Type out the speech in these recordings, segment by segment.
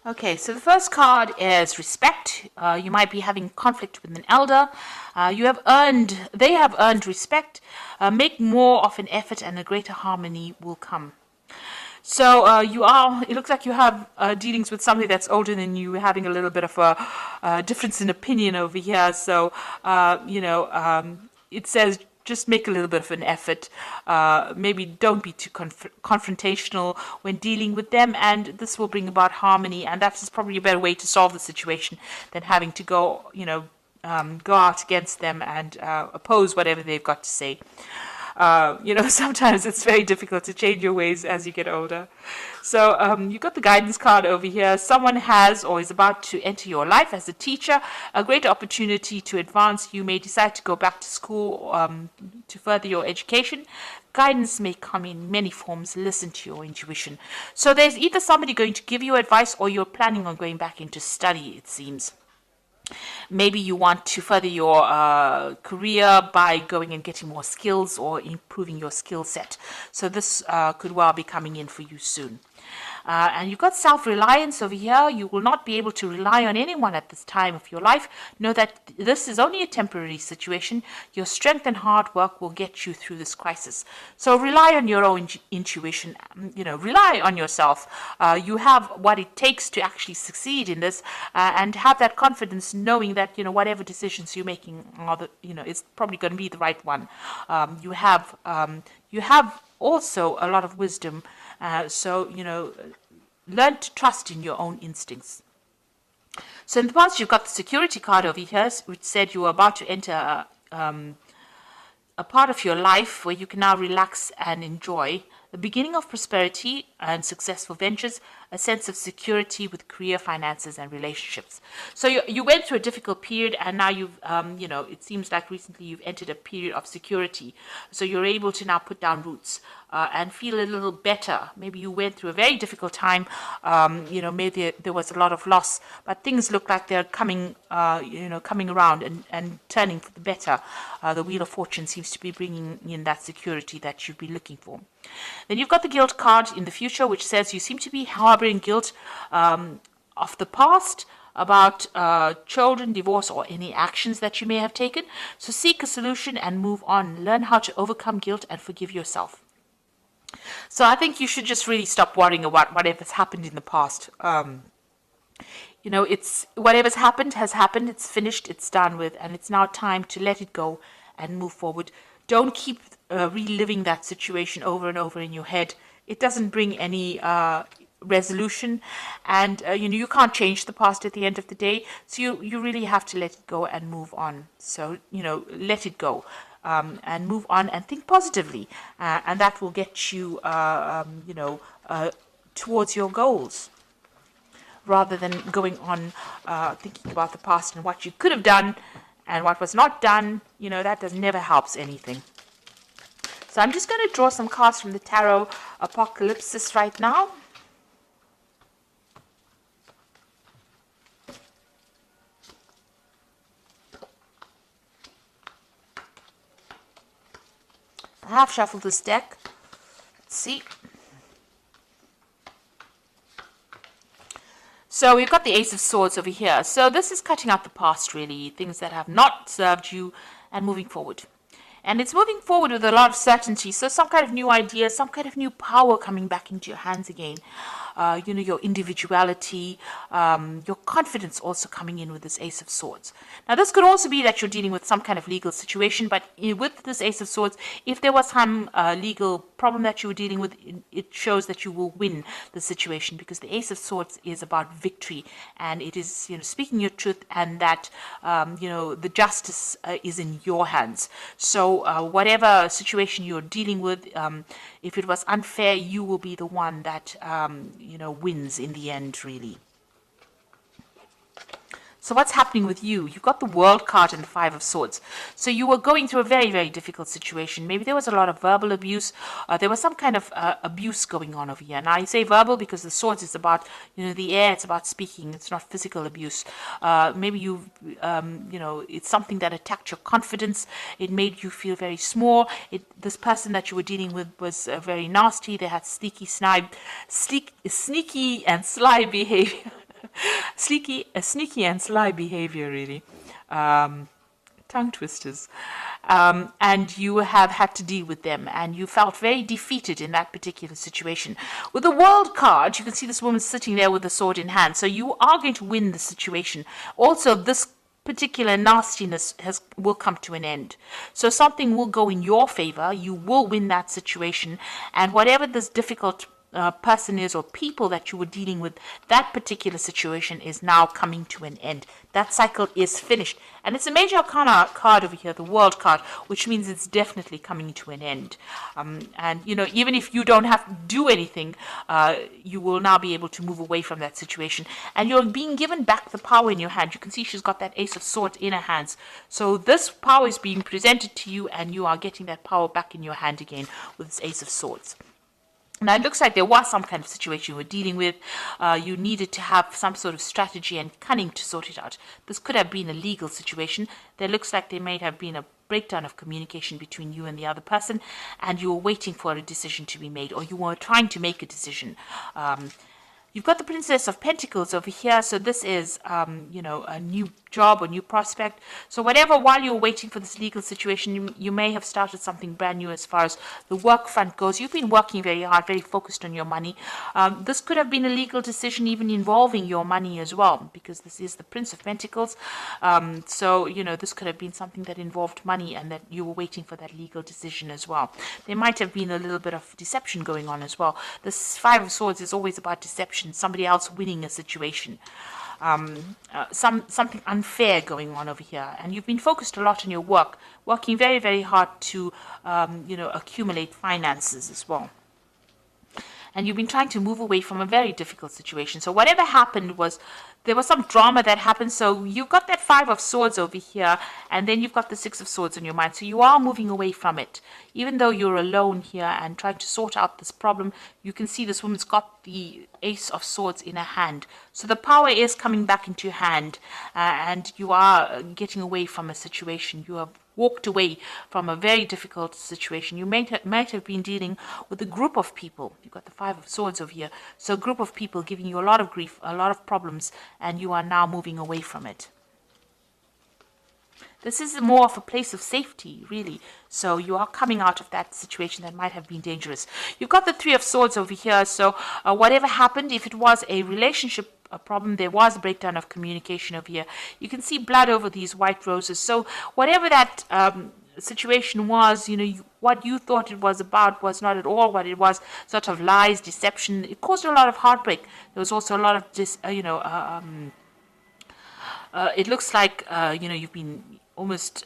Okay, so the first card is respect. You might be having conflict with an elder. They have earned respect. Make more of an effort and a greater harmony will come. So it looks like you have dealings with somebody that's older than you, having a little bit of a difference in opinion over here. So, it says just make a little bit of an effort. Maybe don't be too confrontational when dealing with them, and this will bring about harmony. And that's probably a better way to solve the situation than having to go out against them and oppose whatever they've got to say. Sometimes it's very difficult to change your ways as you get older. So you've got the guidance card over here. Someone has or is about to enter your life as a teacher, a great opportunity to advance. You may decide to go back to school to further your education. Guidance may come in many forms. Listen to your intuition. So there's either somebody going to give you advice or you're planning on going back into study, it seems. Maybe you want to further your career by going and getting more skills or improving your skill set. So this could well be coming in for you soon. And you've got self-reliance over here. You will not be able to rely on anyone at this time of your life. Know that this is only a temporary situation. Your strength and hard work will get you through this crisis. So rely on your own intuition. Rely on yourself. You have what it takes to actually succeed in this, and have that confidence, knowing that whatever decisions you're making is probably going to be the right one. You have also a lot of wisdom. Learn to trust in your own instincts. So in the past, you've got the security card over here, which said you were about to enter a part of your life where you can now relax and enjoy the beginning of prosperity and successful ventures, a sense of security with career, finances, and relationships. So you went through a difficult period, and now it seems like recently you've entered a period of security. So you're able to now put down roots and feel a little better. Maybe you went through a very difficult time. Maybe there was a lot of loss, but things look like they're coming around and turning for the better. The Wheel of Fortune seems to be bringing in that security that you've been looking for. Then you've got the guilt card in the future, which says you seem to be harboring guilt of the past about children, divorce, or any actions that you may have taken. So seek a solution and move on. Learn how to overcome guilt and forgive yourself. So I think you should just really stop worrying about whatever's happened in the past. It's whatever's happened has happened. It's finished. It's done with, and it's now time to let it go and move forward. Don't keep reliving that situation over and over in your head. It doesn't bring any resolution, and you can't change the past at the end of the day. So you really have to let it go and move on. So let it go. And move on and think positively, and that will get you, towards your goals, rather than going on thinking about the past and what you could have done and what was not done. That never helps anything. So I'm just going to draw some cards from the Tarot Apocalypsis right now. I have shuffled this deck. Let's see. So we've got the Ace of Swords over here. So this is cutting out the past, really, things that have not served you, and moving forward. And it's moving forward with a lot of certainty. So some kind of new idea, some kind of new power coming back into your hands again. Your individuality, your confidence also coming in with this Ace of Swords. Now, this could also be that you're dealing with some kind of legal situation, but with this Ace of Swords, if there was some legal problem that you were dealing with, it shows that you will win the situation, because the Ace of Swords is about victory, and it is, speaking your truth, and that, the justice is in your hands. So whatever situation you're dealing with, if it was unfair, you will be the one that wins in the end, really. So what's happening with you? You've got the World card and the Five of Swords. So you were going through a very, very difficult situation. Maybe there was a lot of verbal abuse. There was some kind of abuse going on over here. Now, I say verbal because the Swords is about, the air. It's about speaking. It's not physical abuse. Maybe it's something that attacked your confidence. It made you feel very small. This person that you were dealing with was very nasty. They had sneaky and sly behavior. sneaky and sly behavior, really. Tongue twisters. And you have had to deal with them, and you felt very defeated in that particular situation. With the World card, you can see this woman sitting there with the sword in hand, so you are going to win the situation. Also, this particular nastiness will come to an end. So something will go in your favor, you will win that situation, and whatever this difficult person is or people that you were dealing with, that particular situation is now coming to an end. That cycle is finished. And it's a major arcana card over here, the World card, which means it's definitely coming to an end. And, you know, even if you don't have to do anything, you will now be able to move away from that situation. And you're being given back the power in your hand. You can see she's got that Ace of Swords in her hands. So this power is being presented to you, and you are getting that power back in your hand again with this Ace of Swords. Now, it looks like there was some kind of situation you were dealing with. You needed to have some sort of strategy and cunning to sort it out. This could have been a legal situation. There looks like there may have been a breakdown of communication between you and the other person, and you were waiting for a decision to be made, or you were trying to make a decision. You've got the Princess of Pentacles over here, so this is, you know, a new job or new prospect. So whatever, while you're waiting for this legal situation, you may have started something brand new as far as the work front goes. You've been working very hard, very focused on your money. This could have been a legal decision even involving your money as well, because this is the Prince of Pentacles. So, you know, this could have been something that involved money and that you were waiting for that legal decision as well. There might have been a little bit of deception going on as well. This Five of Swords is always about deception. Somebody else winning a situation, something unfair going on over here, and you've been focused a lot on your work, working very, very hard to, you know, accumulate finances as well. And you've been trying to move away from a very difficult situation. So whatever happened was, there was some drama that happened. So you've got that Five of Swords over here, and then you've got the Six of Swords in your mind. So you are moving away from it. Even though you're alone here and trying to sort out this problem, you can see this woman's got the Ace of Swords in her hand. So the power is coming back into your hand, and you are getting away from a situation. You have walked away from a very difficult situation. You might have been dealing with a group of people. You've got the Five of Swords over here. So a group of people giving you a lot of grief, a lot of problems, and you are now moving away from it. This is more of a place of safety, really. So you are coming out of that situation that might have been dangerous. You've got the Three of Swords over here. So whatever happened, if it was a relationship problem, there was a breakdown of communication over here. You can see blood over these white roses. So whatever that situation was, you know, what you thought it was about was not at all what it was. Sort of lies, deception. It caused a lot of heartbreak. There was also a lot of it looks like you know, you've been almost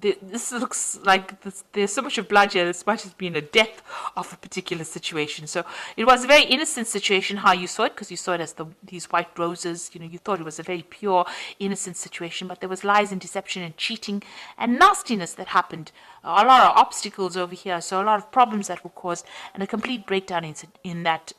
this looks like there's so much of blood here. This might have been a death of a particular situation. So it was a very innocent situation how you saw it, because you saw it as these white roses. You know, you thought it was a very pure, innocent situation, but there was lies and deception and cheating and nastiness that happened. A lot of obstacles over here, so a lot of problems that were caused, and a complete breakdown in that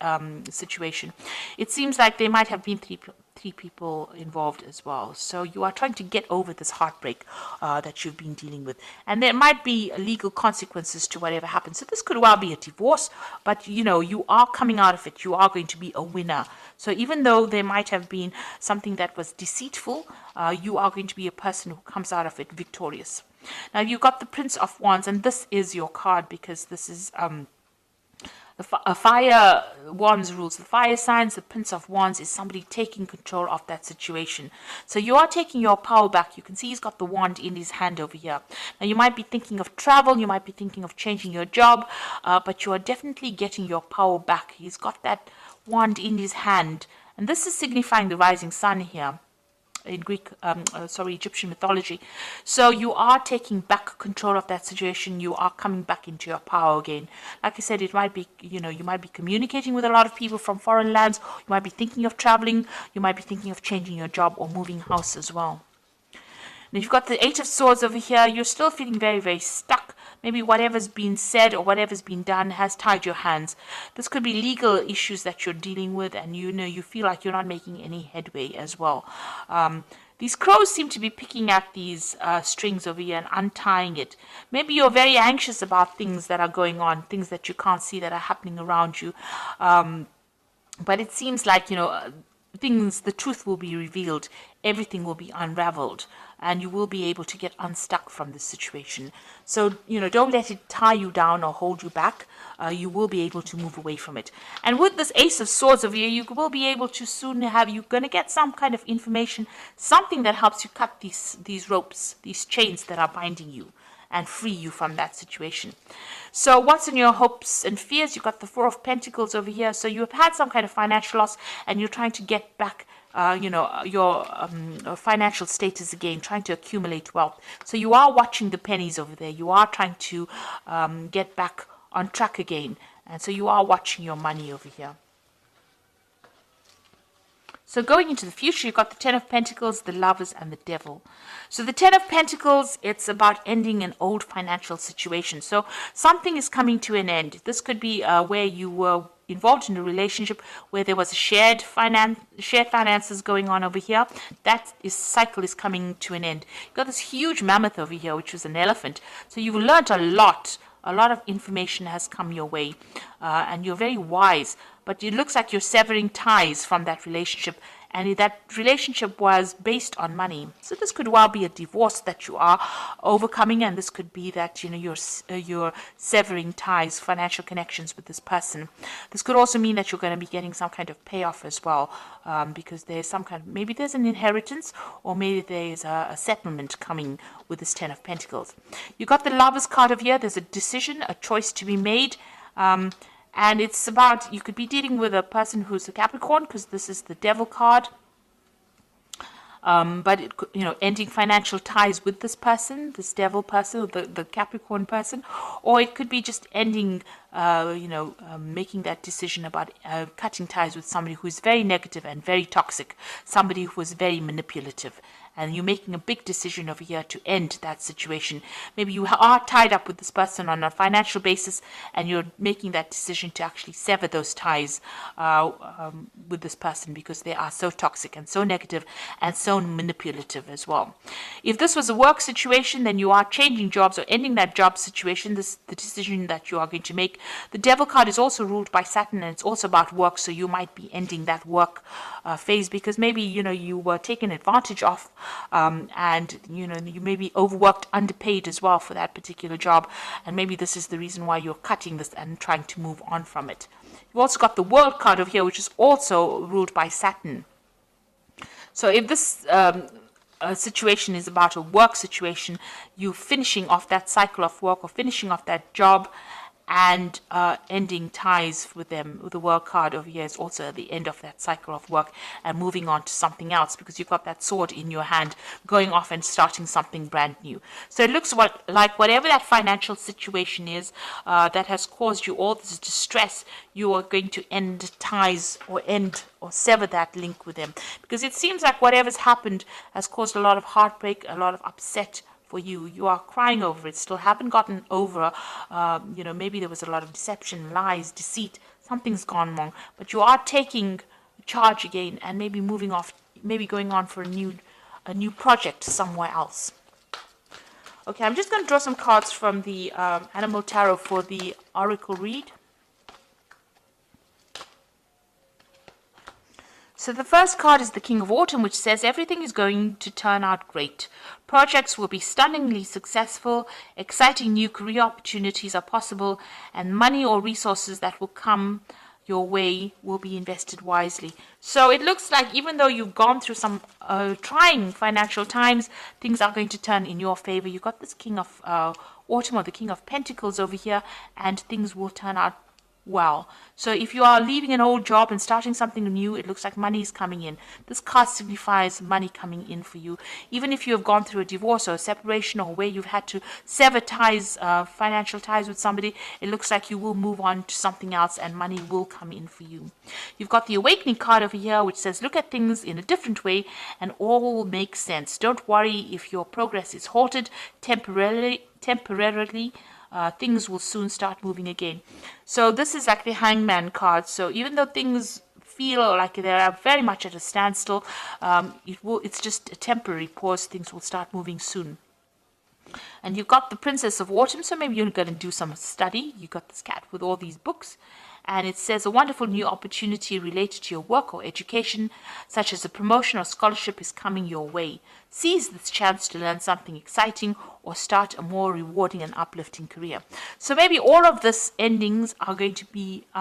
situation. It seems like there might have been three people involved as well. So you are trying to get over this heartbreak that you've been dealing with, and there might be legal consequences to whatever happens. So this could well be a divorce, but you know, you are coming out of it. You are going to be a winner. So even though there might have been something that was deceitful, you are going to be a person who comes out of it victorious. Now you've got the Prince of Wands, and this is your card because this is fire wands rules the fire signs. The Prince of Wands is somebody taking control of that situation. So you are taking your power back. You can see he's got the wand in his hand over here. Now you might be thinking of travel, you might be thinking of changing your job, but you are definitely getting your power back. He's got that wand in his hand, and this is signifying the rising sun here in Egyptian mythology. So you are taking back control of that situation. You are coming back into your power again. Like I said, it might be, you know, you might be communicating with a lot of people from foreign lands. You might be thinking of traveling. You might be thinking of changing your job or moving house as well. And if you've got the Eight of Swords over here, you're still feeling very, very stuck. Maybe whatever's been said or whatever's been done has tied your hands. This could be legal issues that you're dealing with, and you know, you feel like you're not making any headway as well. These crows seem to be picking at these strings over here and untying it. Maybe you're very anxious about things that are going on, things that you can't see that are happening around you. But it seems like, you know, the truth will be revealed, everything will be unraveled, and you will be able to get unstuck from this situation. So, don't let it tie you down or hold you back. You will be able to move away from it. And with this Ace of Swords over here, you will be able to soon you're going to get some kind of information, something that helps you cut these ropes, these chains that are binding you, and free you from that situation. So what's in your hopes and fears? You've got the Four of Pentacles over here. So you've had some kind of financial loss and you're trying to get back your financial status again, trying to accumulate wealth. So you are watching the pennies over there. You are trying to get back on track again. And so you are watching your money over here. So going into the future, you've got the Ten of Pentacles, the Lovers, and the Devil. So the Ten of Pentacles, it's about ending an old financial situation. So something is coming to an end. This could be where you were involved in a relationship where there was a shared finances going on over here. That cycle is coming to an end. You've got this huge mammoth over here, which was an elephant. So you've learned a lot. A lot of information has come your way, and you're very wise. But it looks like you're severing ties from that relationship, and that relationship was based on money. So this could well be a divorce that you are overcoming, and this could be that you're severing ties, financial connections with this person. This could also mean that you're going to be getting some kind of payoff as well, because there's maybe there's an inheritance, or maybe there's a settlement coming with this Ten of Pentacles. You got the Lovers card over here. There's a decision, a choice to be made. And it's about, you could be dealing with a person who's a Capricorn, because this is the Devil card. But it could, ending financial ties with this person, this Devil person, the Capricorn person, or it could be just ending, making that decision about cutting ties with somebody who is very negative and very toxic, somebody who is very manipulative. And you're making a big decision over here to end that situation. Maybe you are tied up with this person on a financial basis, and you're making that decision to actually sever those ties with this person, because they are so toxic and so negative and so manipulative as well. If this was a work situation, then you are changing jobs or ending that job situation. This the decision that you are going to make. The Devil card is also ruled by Saturn, and it's also about work. So you might be ending that work phase, because maybe you were taken advantage of. And you may be overworked, underpaid as well for that particular job, and maybe this is the reason why you're cutting this and trying to move on from it. You've also got the World card over here, which is also ruled by Saturn. So if this situation is about a work situation, you finishing off that cycle of work or finishing off that job and ending ties with them. With the World card over here is also the end of that cycle of work and moving on to something else, because you've got that sword in your hand, going off and starting something brand new. So it looks like whatever that financial situation is that has caused you all this distress, you are going to end ties or sever that link with them, because it seems like whatever's happened has caused a lot of heartbreak, a lot of upset for you. You are crying over it, still haven't gotten over, maybe there was a lot of deception, lies, deceit, something's gone wrong, but you are taking charge again and maybe moving off, maybe going on for a new project somewhere else. Okay, I'm just going to draw some cards from the Animal Tarot for the Oracle read. So the first card is the King of Autumn, which says everything is going to turn out great. Projects will be stunningly successful, exciting new career opportunities are possible, and money or resources that will come your way will be invested wisely. So it looks like even though you've gone through some trying financial times, things are going to turn in your favor. You've got this King of Autumn, or the King of Pentacles over here, and things will turn out well. So if you are leaving an old job and starting something new, it looks like money is coming in. This card signifies money coming in for you. Even if you have gone through a divorce or a separation, or where you've had to sever ties, financial ties with somebody, it looks like you will move on to something else and money will come in for you. You've got the Awakening card over here, which says look at things in a different way and all will make sense. Don't worry if your progress is halted temporarily. Things will soon start moving again. So this is like the Hangman card. So even though things feel like they are very much at a standstill, it's just a temporary pause. Things will start moving soon. And you've got the Princess of Autumn, so maybe you're going to do some study. You've got this cat with all these books. and it says a wonderful new opportunity related to your work or education, such as a promotion or scholarship, is coming your way. Seize this chance to learn something exciting or start a more rewarding and uplifting career. So maybe all of this endings are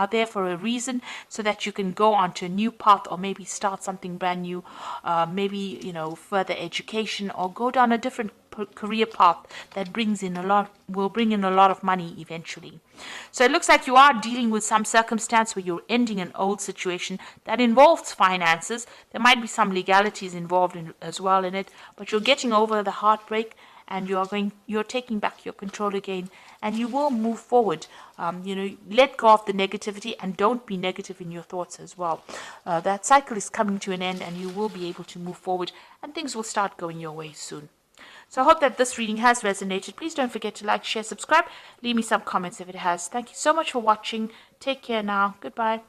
there for a reason, so that you can go onto a new path, or maybe start something brand new, maybe further education, or go down a different career path that will bring in a lot of money eventually. So it looks like you are dealing with some circumstance where you're ending an old situation that involves finances. There might be some legalities involved as well in it, but you're getting over the heartbreak, and you're taking back your control again, and you will move forward. Let go of the negativity, and don't be negative in your thoughts as well. That cycle is coming to an end, and you will be able to move forward, and things will start going your way soon. So I hope that this reading has resonated. Please don't forget to like, share, subscribe. Leave me some comments if it has. Thank you so much for watching. Take care now. Goodbye.